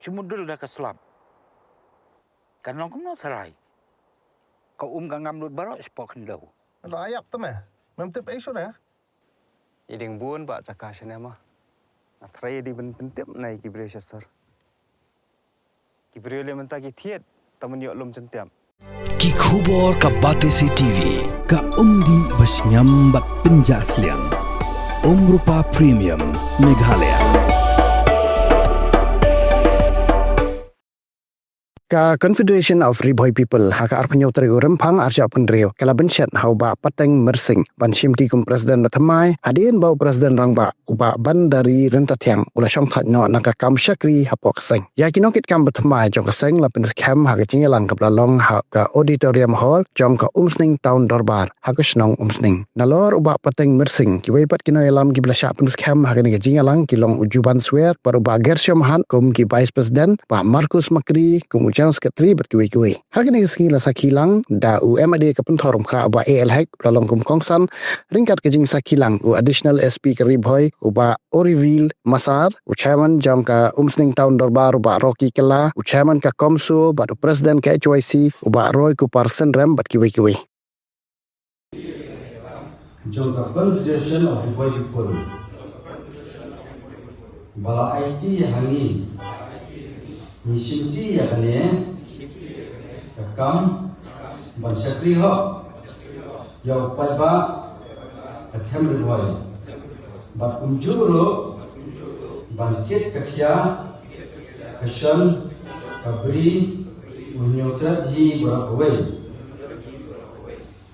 cumudul dah ke selam. Kan long kumno sarai. Kau gangam lut barok sepok kendau. Lo ayap tu meh. Memtip isu na. Iding buon Pak cakah sana mah. Atrai di pentip nai kibriyo sasar. Kibriyo le mentah ki thiet taman yok lom centiam. Ki khubor ka Batesi TV ka umdi basnyam bat penjaslian. Rupa Premium Meghalaya. Ka Confederation of Riboy People haka arpanyo teriu rempang arja pendrio kala bencet hau ba pateng mersing ban shimti kum presiden bathamai hadien bau presiden rangba uba ban dari rentatiang ula syongkhat no naka kam syakri hapok seng ya kinokit kam bathamai jong seng la pens kam haka cingelang kapla long haka auditorium hall jong ka umsning town dorbar haka snong umsning nalor uba pateng mersing ki weipat kino elam ki blasha pens kam haka ni cingelang kilong ujuban swear baru ba gersyom han kum ki vice president ba Markus Makri kum General Secretary berkiwi-kiwi. Hari ini sekila sakilang da UMAD ke pentorum kera uba AL Hack lalong kum kongsan ringkat kejing sakilang u additional SP ke Riboy uba Orivil Masar u chairman jam ka umsning town dorbar uba Rocky Kela u chairman ka Komsu batu presiden ke HYC uba Roy Kupar Senrem berkiwi-kiwi. Jom ka Confederation of Riboy People bala IT hangi Mishimti ya kane kam ban sakri ho ya upai ba athem riboy ba umjuro ban ket kakhya kashan kabri unyotra hi barakwe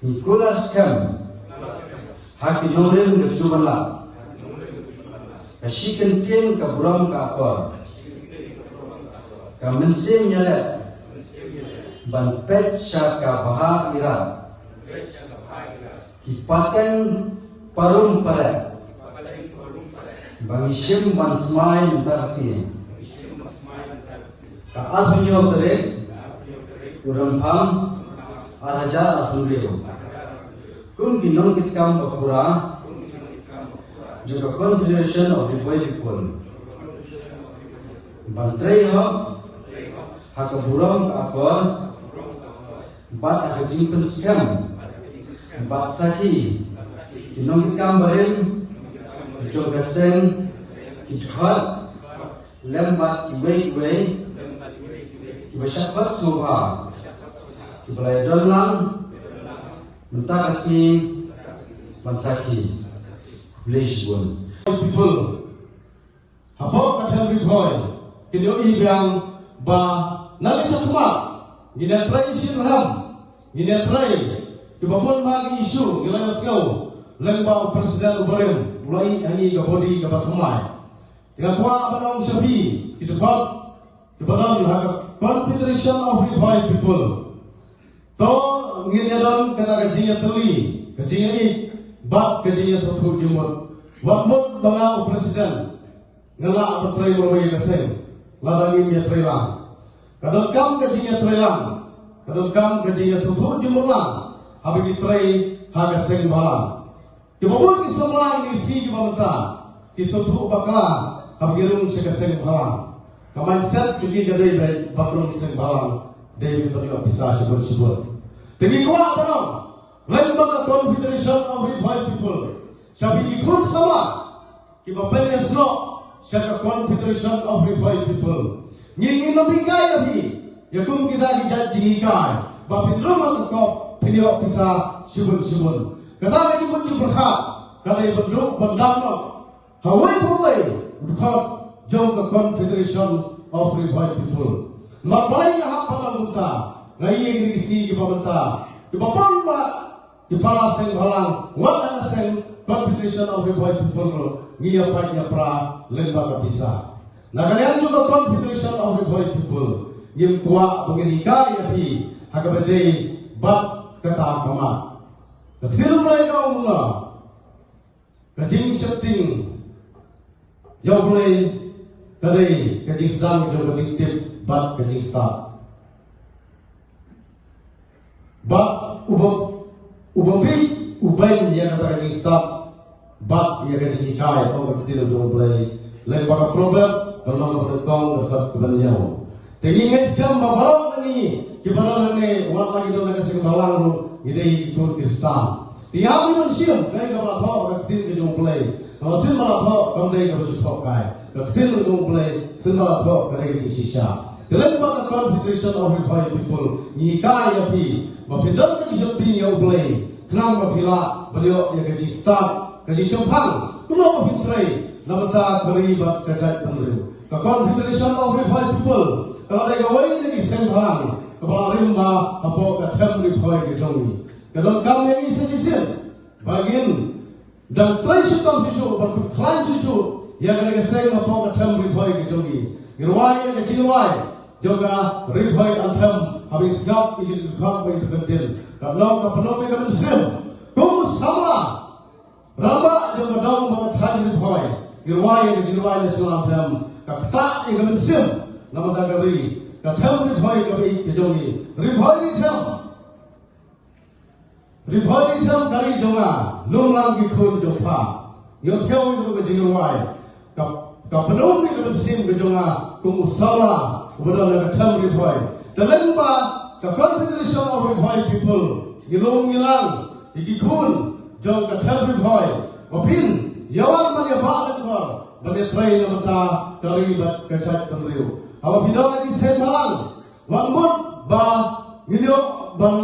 nikula skam haki nomrem ngjubanla kashikan tien kabram ka akor Kamensim nyala ban pet syaka baha ira kipaten parum pada bangisim ban smai tarasi ka abnyo tere urang pham araja apungrio kum binong kitkam bakura juga Confederation of Riboy People bantrei ho haka burong akor bat haka jingpen skam bat saki kinong kambarin jogasen kithat lembat kiwei kibashapat soha kibalai dolang mentakasi mansaki Lisbon people habok kacang Riboy kinyo ibang ba nali sa kuma ginatry sinram ginatry kibapon mga isu gilas kau lemba presiden ubarem mulai ani gabodi gabatumay ginatwa abanong sabi kitupap kibanang haka Confederation of Riboy People to nginyalang kata kajinya teli kajinya ik bat kajinya satu jumur wakmut mga presiden ngelak betray mulai kasem ladangin ya trelang kadang kam gajinya trelang kadang kam gajinya sutur jumurlang habis tray haga seng balang kibabun ki semlang ni si kibamenta ki sutur bakala habis gerung sega seng balang kaman set ki gadai bai bakrung seng balang dewi tadi bisa sebut jadi kuat benar lembaga Confederation of Riboy People sabi ikut sama kibabenya slok Syaka Confederation of Riboy People Nyingi nabingay abi Yakum kita dijajingi kay Bapin rumah kekop Piniok bisa subun-subun Kata lagi pun berhak Kata ibenduk bendamno Hawai-hawai Udhak Jom ke Confederation of Riboy People Marbalai hak pada muka Ngayi yang isi di pabenta Di papang pak Di pala seng halang Wala seng Confederation of Riboy People Ngiya paknya pra lembaga bisa. Nah kalian juga Confederation of Riboy People yang kuat pengenika ya pi haga bedai bat kata kama. Ketiru mulai kau mula. Kajing setting jauh mulai kadai kajing sang dan berdiktif bat kajing start. Bat ubabi ubain yang kata kajing start. Bat ia gaji kai, oh kita tidak boleh lembaga problem kalau berkong dekat kebanyaw. Tinggi ngesam mabalok lagi, kibaran lagi, wat lagi dong lagi sekebalang ru, ide ikut Kristan. Tiap itu siap, kaya kalau tahu ketin ke jom play, kalau sin malah tahu kamu deh kalau sudah kaya, ketin ke jom play, sin malah tahu kaya ke sisa. Dalam pada Confederation of Revival People, ni kaya pi, mapindah ke jom play yang play, kenapa pila beliau yang ke start, ke jom pang, kenapa pintai, nampak keribat kejat peneriu. Ke Confederation of Revival People. Kalau ada gawai lagi sembang, kepala rimba apa ketem rifai ke jongi. Kalau kami ini sejisin, bagian dan terisukan susu, berkelain susu yang lagi seng apa ketem rifai ke jongi. Irwai yang kecilwai juga rifai antem habis gap ingin dikap bagi terkentil. Kalau kepenuh yang muslim, kamu sama raba juga dong mengatasi rifai. Irwai yang kecilwai yang sulam antem, ketak yang muslim. Nama dagari, katham rifai kapi kejoni, rifai jam dari jonga, nunglang gikun jompa, nyosau itu kejinguai, kapenung itu kesim kejonga, kumusala, ubedal katham rifai, terlempa Confederation of Revival People, ngilong ngilang, ikikun, jong katham rifai, mapin, yawan maniabak ekor, manetrai namata karibat kecak penriu. Apa bidang ini sembalang, wanmut ba ngilok bang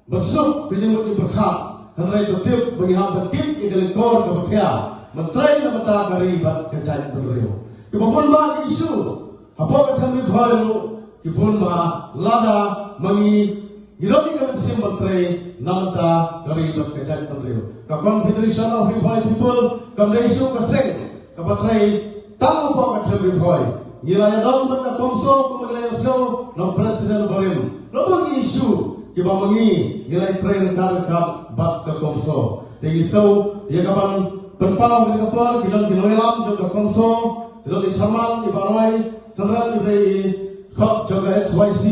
bersuk kejemut berkat, hendak tutup menghap berkit igelekor kebakia, mentrai nama tak karibat kecai beriu. Kepun ba isu, apa kata mereka kepun ba lada mengi ngilok ikan sim mentrai nama tak karibat kecai beriu. Confederation of Revival People, kamda isu keseng, kapatrai tahu apa kata mereka. Nilai dalam benda komso kemudian so non presiden barim. Lalu isu kita mengi nilai tren karkat bat ke komso. Jadi so ia kapan pentau di kapal kita diloyam juga komso, kita di saman di barai, serat di kop juga XYZ.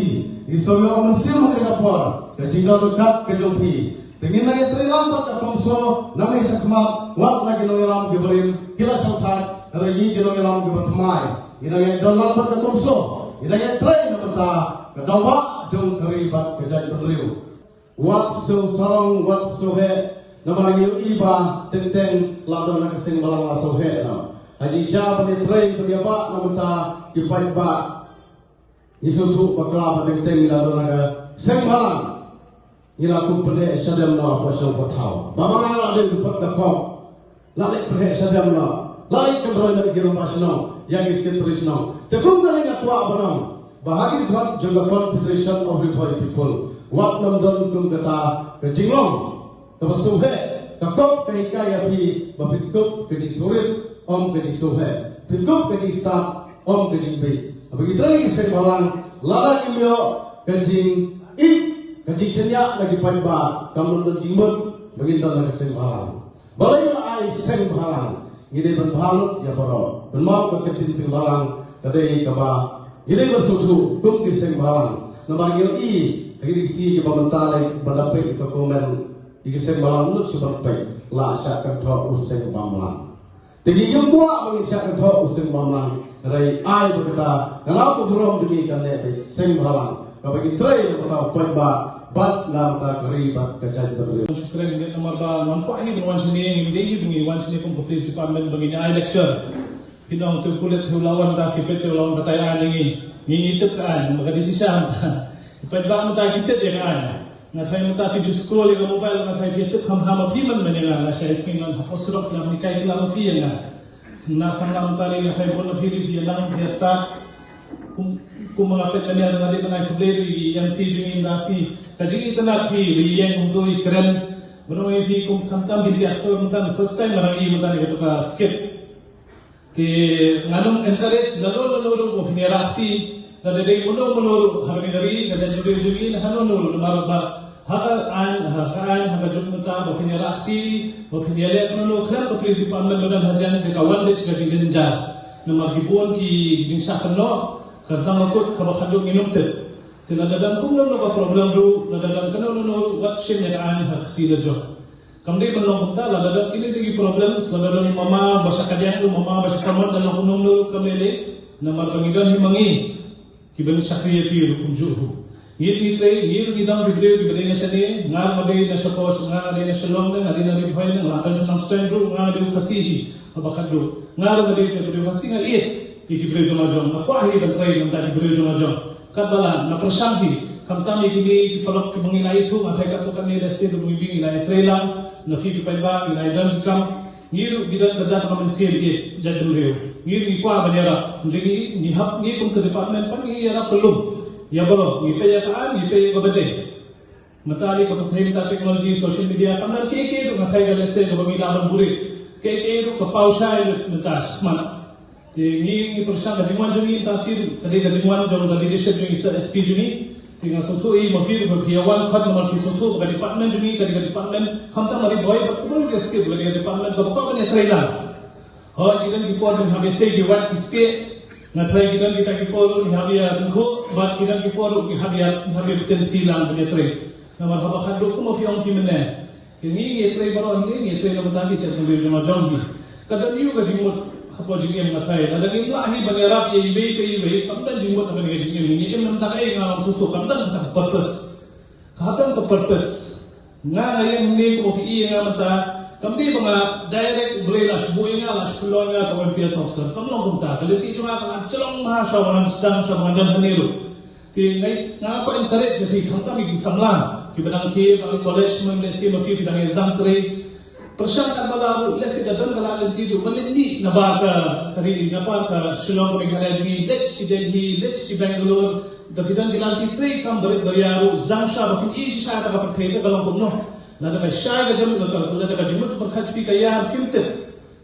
Isu yang mensil di kapal, kecinta dekat ke jompi. Dengan nilai tren bat ke komso, namanya sekmat, wat lagi loyam di barim, kita sautat, lagi loyam di bertemai. Ina yang dalam pada komso, ina yang tren pada kedawa jom keribat kejadian beriu. Wat so sarong wat so he, nama yang iba tenteng lalu nak sing malang so he na. Haji Syah pada tren pada apa nama ta dipai ba. Isutu bakal pada tenteng lalu nak sing malang. Ina aku pada sadam na pasal patau. Bapa ngala ada dapat dakok. Lalik pada sadam na. Lalik kembali lagi rumah seno. Yang istri Krishna. Tekung dari akwa abanam. Bahagi dibuat juga Confederation of Revival People. Wat namdan kum kata kejinglong, kepasuhe, kakop kehikaya pi, bapitkup kejisurit, om kejisuhe, pitkup kejisat, om kejimbi. Begitu lagi sebalang, lara imyo kejing kejisenya lagi paiba, kamu nujimut, begitu lagi sebalang. Balai ai sebalang. Ini berbalut ya bro, bermau ke ketin sembalang, kadai kaba, ini bersusu, kum di sembalang. Nama yang lagi si kebantai berdapat ke komen, di sembalang lu seperti lah syakat thok useng bamlang. Jadi yang kuat bagi syakat thok useng bamlang, kadai ai berkata, kalau berong demi kadai sembalang, kabagi tray berkata paiba. Bat nam ta keribat kejadian beriu. Syukran dengan nomor ba nampak ini dengan sini ini dengan wan sini pun police department begini I lecture. Pinang tu kulit tu lawan ta sipet tu lawan batayaan ini itu kan maka di sisa pada ba mata kita dia kan. Na saya mata di school yang mobile na saya itu ham piman menenga na saya singan hosrok na nikai lang pian na sangam tali na saya pun pilih dia lang biasa kung mga petanya na dito na kubleri yang si jingin nasi kaji ito na pi yang untuk ikren benar ini kung kantam di aktor mutan first time marang ini mutan itu ka skip ke nganong encourage lalu opiniarati na dari uno hari dari kaji juri jingin hanon maraba haka jum muta opiniarati opinialet uno kran to police department mudan hajan ke kawan dek kaji jenja na magibon ki jinsa kano kasang akut kalau kadung minum teh, tidak ada pun lalu problem ru, tidak ada kena lalu wat sih yang ani hak tidak jauh. Kemudian belum kita ada ini lagi problem, saudara mama bahasa kajian tu mama bahasa kamat dalam kunung lalu kembali namar bangidan himangi kiban sakriya ti rukunjuhu ngir nitre ngir nidam video gibade na sane ngar made na sapos ngar na salom na ngari na ribhoy na ladan sunang stendro ngar de kasihi abakado ngar made te video kasi ngal iet ikibre joma jom akwahi ban trai nam ta ikibre joma jom kabala na prasanti kamtami kini palok mangina itu mathai ka to kanila se do mibing ila trailang nakiki paiba ila dan kam ngir gidan kerja teman siap ye jadul reu ngir ni kwa banyara jadi ni hak ni pun ke department pan ni era pelum ya bro ni pe ya kan ni pe ko bade matali ko theta teknologi social media pan ke to ngasai gale se do mila ban buri ke ko pausai nutas mana ni persan gajiman juni tasir tadi gajiman jom tadi leadership juni SPG juni tinggal suatu mungkin berhiawan kan nomor suatu ke department juni ke department kamta mari boy betul ke skill ke department ke bukan ni trailer ha kita di por dengan habis di wat iske ngatai kita di por habia tunggu bat kita di por habia tentilan punya trail nama haba khadu ko mo fiong kimene kini trail baru ni trail mutaki chat mobil jama jonggi kadang yu ke jimut apa jingem ngatai ada ni lahi banyarat ye ibe ke ibe kamda jimut apa ni jingem ni em tak ai ngam susu kamda tak purpose kadang ke purpose ngai ni ko i ngam ta kamdi banga direct boleh lah sebuah lah sepuluh atau MPS officer kamu long tak kalau ti cuma kan celong mah sawan sang sawan dan haniru ti ngai ngapa encourage jadi kamta mi samlan ki badang ki college memlesi maki bidang exam tre persyaratan baru lesi dadan kalalan tidu malindi nabaka kari nabaka Shillong Meghalaya jini let's si Delhi let's si Bangalore dapidan gilanti tre kam balik bariaru zangsha bakin isi sa ta kapathe kalang kumno nada ka shay ga jam nada ka jimut perkhaj fi kaya kimte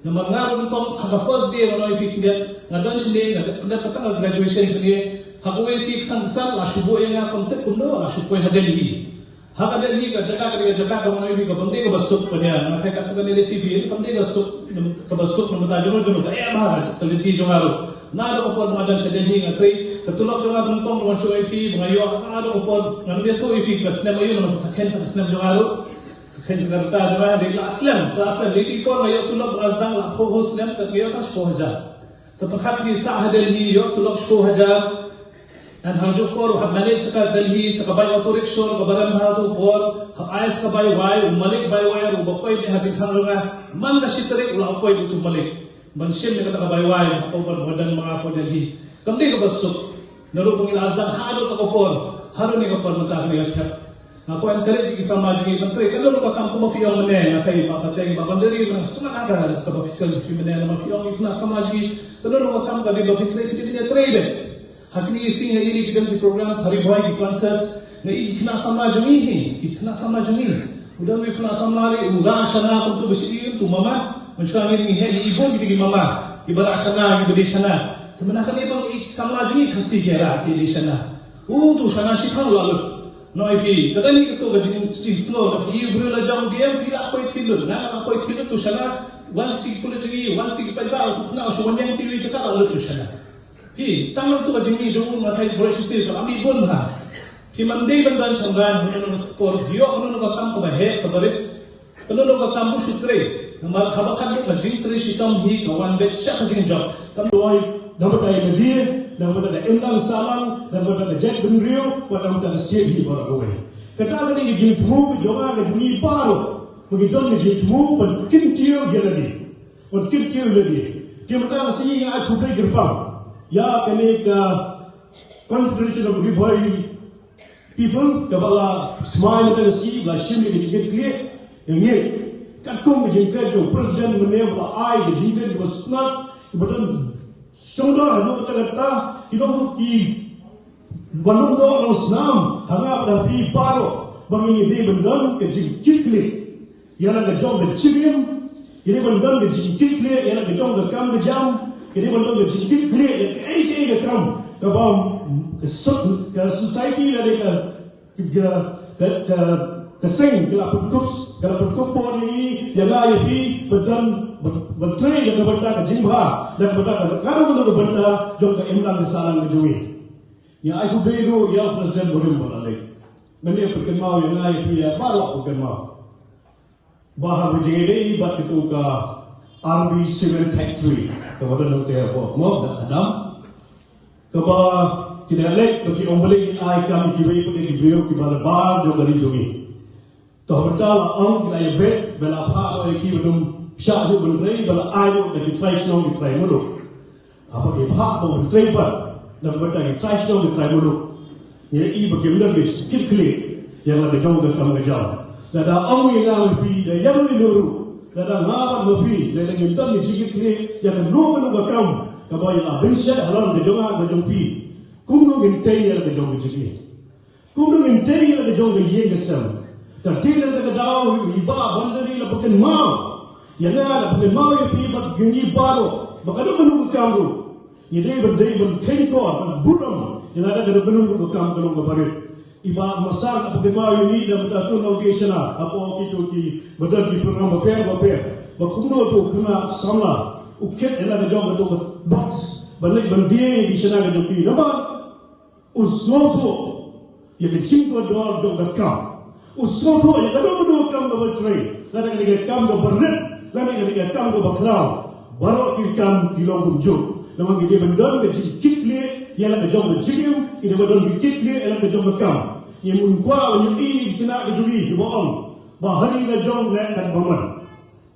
na mangaru kom aga first day no ipi kidat ngadan sini ngada patang graduation sini hakuwe si sang la shubo yang kom te kumno la shubo Delhi haka Delhi ka jaka ka mo ipi ka bande ka basuk panya na ka ka ni recipe bande ka suk ka basuk na mata jono jono ka ya mahal taliti jongaro na do ko madan sa Delhi ngatay katulok jongaro kom mo shu ipi ngayo na do ko ngande so ipi ka snem ayo na sakhen sa snem jongaro sakhen zarta jama de aslam liti ko ngayo tulok razdang la ko snem ka ngayo ka 1000 tapakhat ni sa Delhi yo tulok 1000 dan hanjo por hab manage sa Delhi sa kabay auto rickshaw kabaran ha to por hab ayas kabay wai malik bay wai ru bakoy ni hajin thanga man na sitrik ula apoy tu malik ban sim ni kata kabay wai ko por badan mga ko Delhi kamdi ko basuk naru pungil azdan ha do ko por haru ni ko por mata ni akhat ako encourage ki samaj ni menteri kalau ka kam ko mafiong mane na kay papatay babandari na sunan aga ka bakikal ki mane na mafiong ikna samaj ni kalau ka kam ka di bakikal ki ni trade hakni isi ini kita di program hari boy di concerts na ikna samaj ni udah ikna samari udah sana untuk bersih tu mama mensuami ni he ibu gitu mama ibarat sana gitu di sana teman akan ibang samaj ni kasih kira di sana tu sana siapa lalu no ipi kadang itu gajin snow tapi ibu la jam dia tidak apa itu na apa itu tu sana one stick pula jadi one stick pada tu na so yang tiri cakap lalu tu sana hi tangan tu gajin ni jom matai boleh sisi tu ambil bon ha hi mandi bandan sanggan hono sport dio hono ka kam ko bahe kabarit hono ka kam sutre namar khabakan ni gajin tri sitam hi kawan bet syak gajin job kam doi dapat ay media dapat ada endang salang dapat ada Jack Ben Rio dapat ada Sebi Barawai kata ni gajin tu joga gajin ni paro begitu ni gajin tu kin tio geladi kin tio geladi kita sini ay kubai gerpang ya kami ke Confederation of Riboy People kabala smile dan si la shimi de kle yengi katung de kejo president mene ba ai de jinde was not but sonda no kata ino ki balung do osnam hanga da pi paro bangi de bandan ke kle yana ga jong de chigim yene bandan de kle yana ga jong de kam de jam ini betul betul sedikit clear yang kam kabam ke society dari ke sing kalau perkup pon ini yang lain ini betul betul yang berbeda ke jimba dan berbeda kalau betul berbeda jom ke emlang kesalahan kejui yang aku beri yang presiden boleh boleh meni perkenal yang lain ini baru perkenal bahar berjadi bat itu ke RB Cement Factory kepada nanti apa mau dah adam kaba kinalek bagi ombling ai kami kibai pada kibai kibala bar jo gari jogi to betal ang lai bet bela pha oi ki bedum sha jo benrei bela ayo da ki trai sno ki trai mudu apa ki pha bo trai ba da beta ki trai sno ki trai mudu ye i bagi benar ki skit kli yang ada jong da kam ga jaw da ang ye ga pi da yang ni nuru da ngaba mo pi da ngi tam ni skit kli yang no no ga kam kaba ya bin halan da jonga ga jong pi kuno ngintay ya ga jong jigi kuno ngintay ya ga jong ye ga sam ta tila ga daw iba bandari la pakin mau ya na la pakin mau ya pi bat gini baro baka no kuno kamru ye dei bandai ban kain ko ban buram ya na ga kuno ko kam ko ga bare iba masal la pakin mau ni da mata to no ge shana apo ki badal di program ba kuno to kana samla uket ela ga jong to box balik bandie di shana ga joki nama usnoto ya ke cinco dolar dong kam usnoto ya kadang kadang kam do bertrai lada ke kam do berret lada ke kam do baklau baru ki kam kilong bunjuk nama ke bendon ke kikle ya la ke jong berjium ida bendon ke kikle ya la ke jong kam ye mun kwa ye i kena ke juri ke boong bahari ke jong le kan baman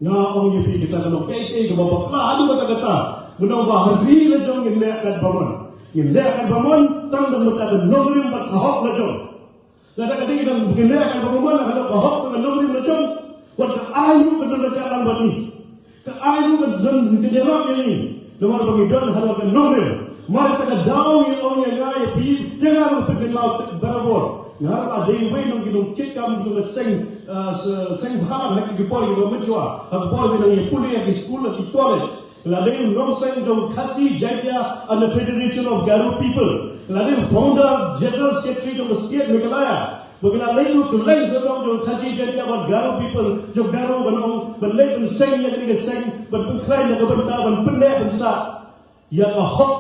nga ong ye pi kita kalau ke bapak la adu kata menang bahari ke jong le kan baman yang dia akan bangun tang dan mata dan nomor empat kahok lajong. Lada ketika dan begini akan bangun ada kahok dengan nomor lajong. Waktu ayu kedalam jalan bani, ke ayu kedalam kejarak ini. Nomor pengidon ada ke nomor. Mari kita daun yang orang yang lain pi jangan pergi laut berabur. Ngar ada yang wein kita kita kita seng bahar nak kita pergi ke menjua. Kita pergi dengan kuliah di sekolah di toilet. Lalu Nongseng Jong Khasi Jaya and the Federation of Garo People. Lalu founder General Secretary of the State Meghalaya. Bagaimana lalu keleng sedang Jong Khasi Jaya and Garo People. Jong Garo benong benlek benseng yang kita seng benpengklaim yang kebentar benpendek bensa. Yang ahok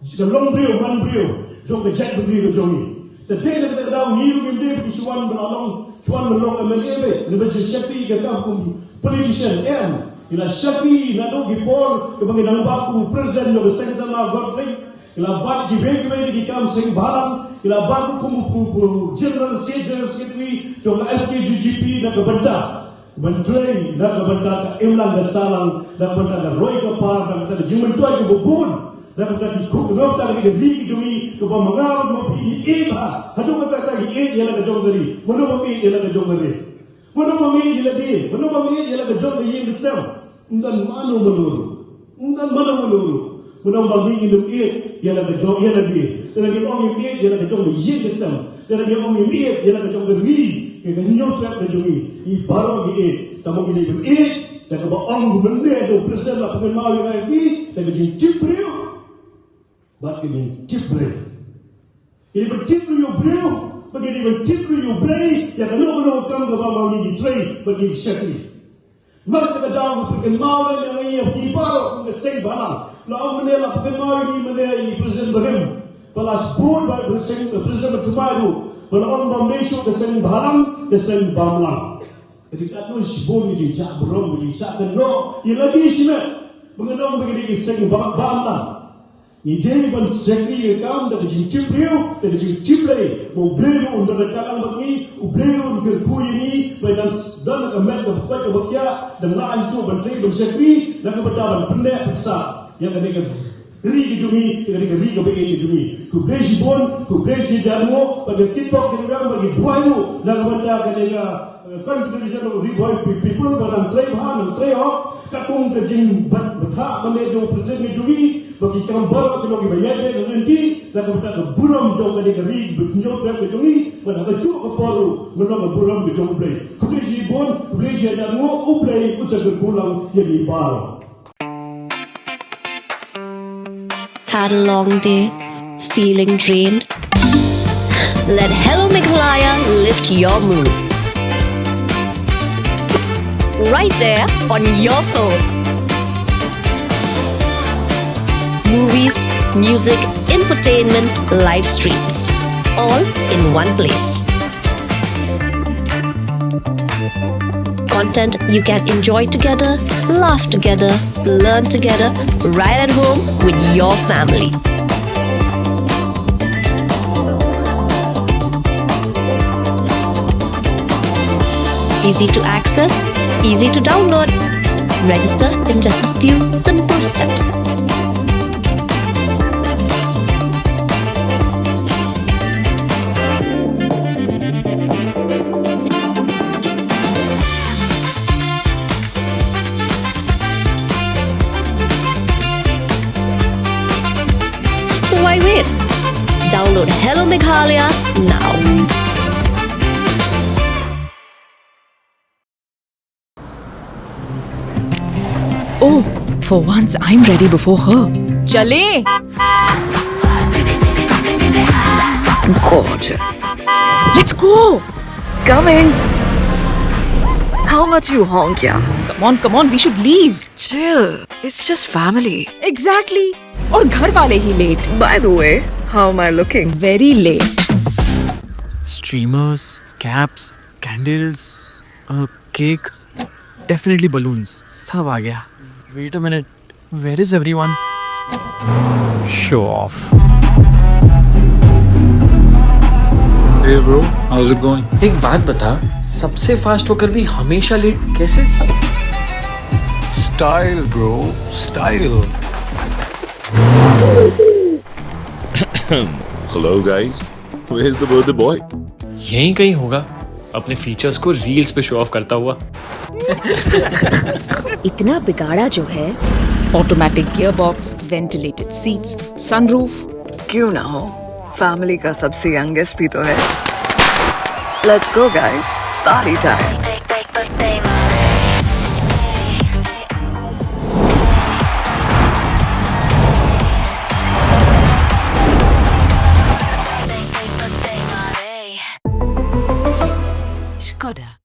gelong brio man brio Jong kejat brio Jong ni. Tetapi kita tahu ni mungkin dia berkisuan beralong cuan melong MLA. Lebih seperti kita pun politician ila Shafi nado gipor kebangi nang baku presiden yo seng sama Godfrey ila bat di bege di kam seng balang ila baku kumu general secretary to FKGGP na kabanda menteri na kabanda ka imlang da salang na kabanda ka roy ka pa na kabanda jiman tuay ka bubun na kabanda ki kukro ta ka ligi jumi ko pa mangawad mo pi iba hadu ka ta ki yala ka jongari mono mo pi yala ka jongari mono mo mi yala di mono mo mi yala ka jongari yin sel Undan mana menurut, menang bagi hidup ia, ia nak kejong ia lagi, lagi orang ia, ia nak kejong ia kesam, lagi orang ia, ia nak kejong beri, ia nak nyuruh kejong ini baru ia, tamu ini beri, dan kalau orang benda itu presiden lah pengen mau yang lagi, dan kejong cipreu, bagi ini cipreu, ini bercipreu breu, bagi ini bercipreu breu, yang kalau kamu mau ini trade bagi syakir. Mereka dalam pergi mau yang ini di baru mengeseng balang. Lalu menela pergi mau ini menela presiden berim. Balas pun presiden bertumaru. Balang bambesu keseng balang keseng bamlang. Jadi kata sebut ini cak berom ini cak keno. Ia lagi sini mengenang begini keseng bamlang. Ini ban sekri kam dari cipreu dari ciplei. Ubleru untuk berkalang begini, ubleru untuk ini. Dan kemen kebukai kebukia dan lain tu bentri bersekri dan kebetulan pendek besar yang ketika ri jumi ketika ri kebegi jumi kubreji bon kubreji darmo pada tiktok kita bagi buayu dan kebetulan ketika confederation of riboy people dalam tray hok katung kejing berhak menejo presiden jumi bagi kambar kalau kita bayar dan nanti dan kebetulan buram jauh ketika ri berjauh ke jumi pada kejuk keparu menang buram ke jauh play kubreji bon kubreji darmo uplay ucap berpulang jadi baru. Had a long day, feeling drained? Let Hello Meghalaya lift your mood. Right there on your phone. Movies, music, infotainment, live streams, all in one place. Content you can enjoy together, laugh together, learn together, right at home with your family. Easy to access, easy to download. Register in just a few simple steps. So why wait? Download Hello Meghalaya now. Oh, for once I'm ready before her. Chale! Gorgeous. Let's go! Coming. How much you honk, yeah? Come on, we should leave. Chill. It's just family. Exactly. और घर वाले ही late. By the way, how am I looking? Very late. Streamers, caps, candles, a cake, definitely balloons. सब आ गया. Wait a minute. Where is everyone? Show off. Hey bro, how's it going? एक बात बता, सबसे फास्ट होकर भी हमेशा लेट कैसे? Style bro, style. Hello guys, where's the birthday boy? यहीं कहीं होगा, अपने फीचर्स को रील्स पे शो ऑफ करता हुआ. इतना बिगाड़ा जो है. Automatic gearbox, ventilated seats, sunroof. क्यों ना हो? Family का सबसे youngest भी तो है. Let's go guys. Party time. Skoda.